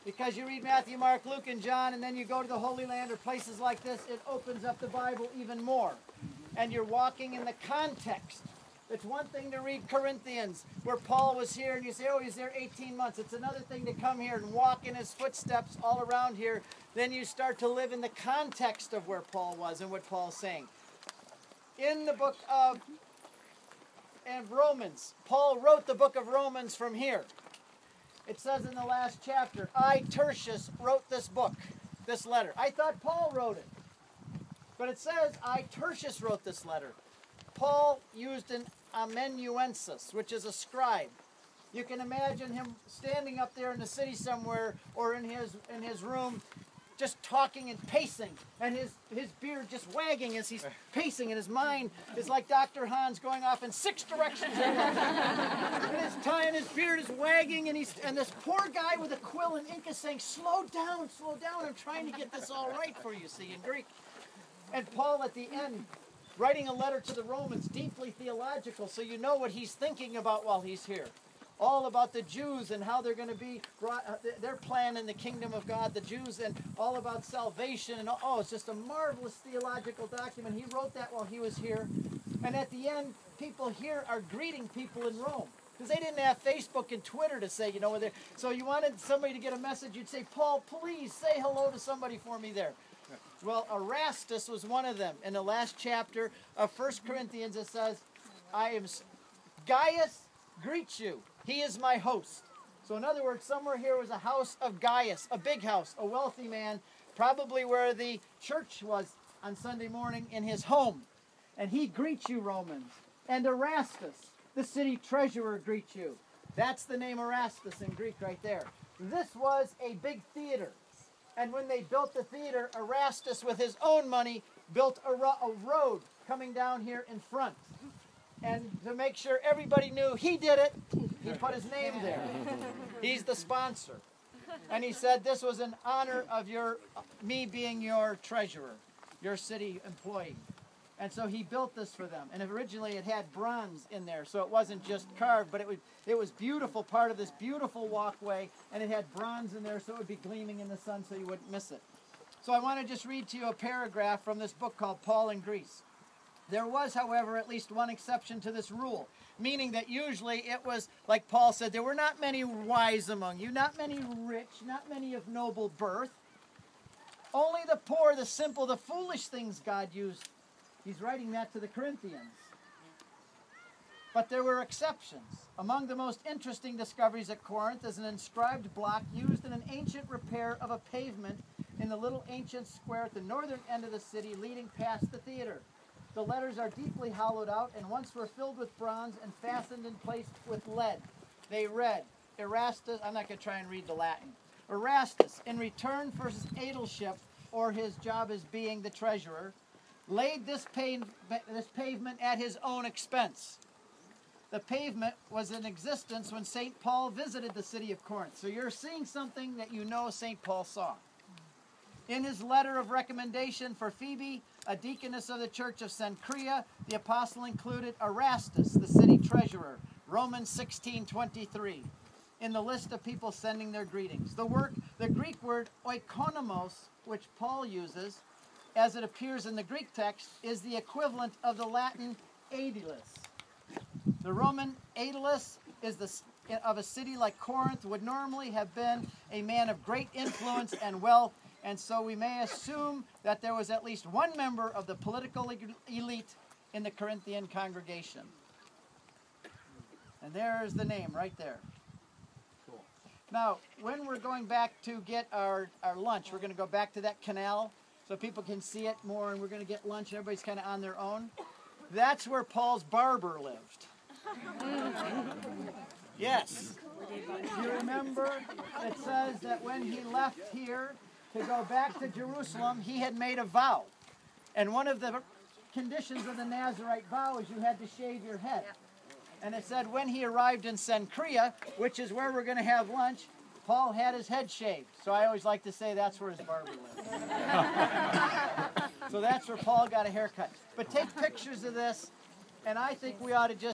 Because you read Matthew, Mark, Luke, and John, and then you go to the Holy Land or places like this, it opens up the Bible even more. And you're walking in the context. It's one thing to read Corinthians, where Paul was here, and you say, oh, he's there 18 months. It's another thing to come here and walk in his footsteps all around here. Then you start to live in the context of where Paul was and what Paul's saying. In the book of Romans, Paul wrote the book of Romans from here. It says in the last chapter, I, Tertius, wrote this book, this letter. I thought Paul wrote it. But it says, I, Tertius, wrote this letter. Paul used an amanuensis, which is a scribe. You can imagine him standing up there in the city somewhere or in his room, just talking and pacing, and his beard just wagging as he's pacing, and his mind is like Dr. Hans going off in 6 directions. And his tie and his beard is wagging, and this poor guy with a quill and ink is saying, slow down, I'm trying to get this all right for you, see, in Greek. And Paul at the end, writing a letter to the Romans, deeply theological, so you know what he's thinking about while he's here. All about the Jews and how they're going to be brought, their plan in the kingdom of God, the Jews, and all about salvation. And oh, it's just a marvelous theological document. He wrote that while he was here. And at the end, people here are greeting people in Rome. Because they didn't have Facebook and Twitter to say, so you wanted somebody to get a message, you'd say, Paul, please say hello to somebody for me there. Well, Erastus was one of them. In the last chapter of 1 Corinthians, it says, Gaius greets you. He is my host. So in other words, somewhere here was a house of Gaius, a big house, a wealthy man, probably where the church was on Sunday morning in his home. And he greets you, Romans. And Erastus, the city treasurer, greets you. That's the name Erastus in Greek right there. This was a big theater. And when they built the theater, Erastus, with his own money, built a road coming down here in front. And to make sure everybody knew he did it, he put his name there. He's the sponsor. And he said this was in honor of me being your treasurer, your city employee. And so he built this for them. And originally it had bronze in there, so it wasn't just carved, but it was beautiful, part of this beautiful walkway, and it had bronze in there so it would be gleaming in the sun so you wouldn't miss it. So I want to just read to you a paragraph from this book called Paul in Greece. There was, however, at least one exception to this rule, meaning that usually it was, like Paul said, there were not many wise among you, not many rich, not many of noble birth. Only the poor, the simple, the foolish things God used. He's writing that to the Corinthians. But there were exceptions. Among the most interesting discoveries at Corinth is an inscribed block used in an ancient repair of a pavement in the little ancient square at the northern end of the city leading past the theater. The letters are deeply hollowed out and once were filled with bronze and fastened in place with lead. They read, Erastus, I'm not going to try and read the Latin. Erastus, in return for his aedileship, or his job as being the treasurer, laid this pavement at his own expense. The pavement was in existence when St. Paul visited the city of Corinth. So you're seeing something that you know St. Paul saw. In his letter of recommendation for Phoebe, a deaconess of the church of Cenchrea, the apostle included Erastus, the city treasurer, Romans 16:23, in the list of people sending their greetings. The Greek word oikonomos, which Paul uses, as it appears in the Greek text, is the equivalent of the Latin aedilis. The Roman aedilis is of a city like Corinth, would normally have been a man of great influence and wealth, and so we may assume that there was at least one member of the political elite in the Corinthian congregation. And there's the name right there. Cool. Now, when we're going back to get our lunch, we're going to go back to that canal so people can see it more, and we're going to get lunch, and everybody's kind of on their own. That's where Paul's barber lived. Yes. You remember, it says that when he left here to go back to Jerusalem, he had made a vow. And one of the conditions of the Nazirite vow is you had to shave your head. And it said when he arrived in Cenchrea, which is where we're going to have lunch, Paul had his head shaved. So I always like to say that's where his barber lived. So that's where Paul got a haircut. But take pictures of this, and I think we ought to just